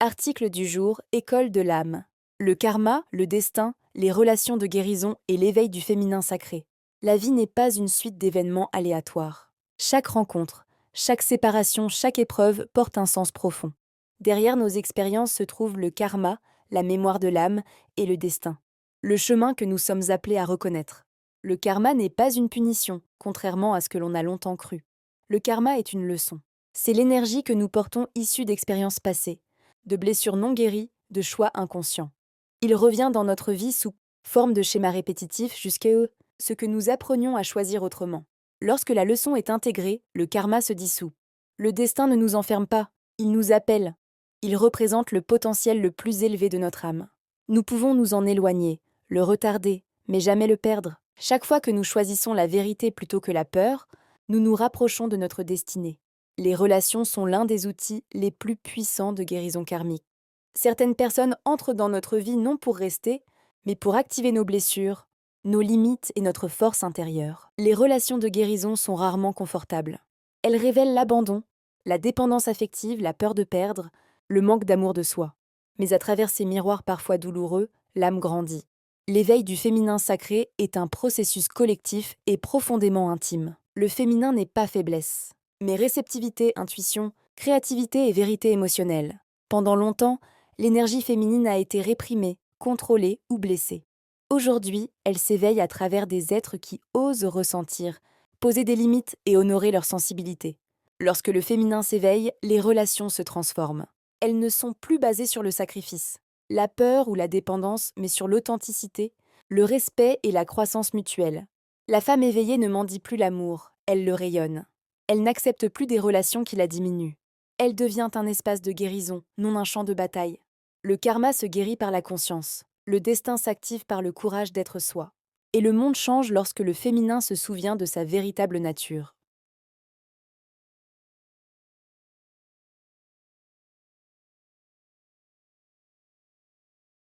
Article du jour, École de l'âme. Le karma, le destin, les relations de guérison et l'éveil du féminin sacré. La vie n'est pas une suite d'événements aléatoires. Chaque rencontre, chaque séparation, chaque épreuve porte un sens profond. Derrière nos expériences se trouve le karma, la mémoire de l'âme et le destin. Le chemin que nous sommes appelés à reconnaître. Le karma n'est pas une punition, contrairement à ce que l'on a longtemps cru. Le karma est une leçon. C'est l'énergie que nous portons issue d'expériences passées, de blessures non guéries, de choix inconscients. Il revient dans notre vie sous forme de schémas répétitifs jusqu'à ce que nous apprenions à choisir autrement. Lorsque la leçon est intégrée, le karma se dissout. Le destin ne nous enferme pas, il nous appelle. Il représente le potentiel le plus élevé de notre âme. Nous pouvons nous en éloigner, le retarder, mais jamais le perdre. Chaque fois que nous choisissons la vérité plutôt que la peur, nous nous rapprochons de notre destinée. Les relations sont l'un des outils les plus puissants de guérison karmique. Certaines personnes entrent dans notre vie non pour rester, mais pour activer nos blessures, nos limites et notre force intérieure. Les relations de guérison sont rarement confortables. Elles révèlent l'abandon, la dépendance affective, la peur de perdre, le manque d'amour de soi. Mais à travers ces miroirs parfois douloureux, l'âme grandit. L'éveil du féminin sacré est un processus collectif et profondément intime. Le féminin n'est pas faiblesse, mais réceptivité, intuition, créativité et vérité émotionnelle. Pendant longtemps, l'énergie féminine a été réprimée, contrôlée ou blessée. Aujourd'hui, elle s'éveille à travers des êtres qui osent ressentir, poser des limites et honorer leur sensibilité. Lorsque le féminin s'éveille, les relations se transforment. Elles ne sont plus basées sur le sacrifice, la peur ou la dépendance, mais sur l'authenticité, le respect et la croissance mutuelle. La femme éveillée ne mendie plus l'amour, elle le rayonne. Elle n'accepte plus des relations qui la diminuent. Elle devient un espace de guérison, non un champ de bataille. Le karma se guérit par la conscience, le destin s'active par le courage d'être soi. Et le monde change lorsque le féminin se souvient de sa véritable nature.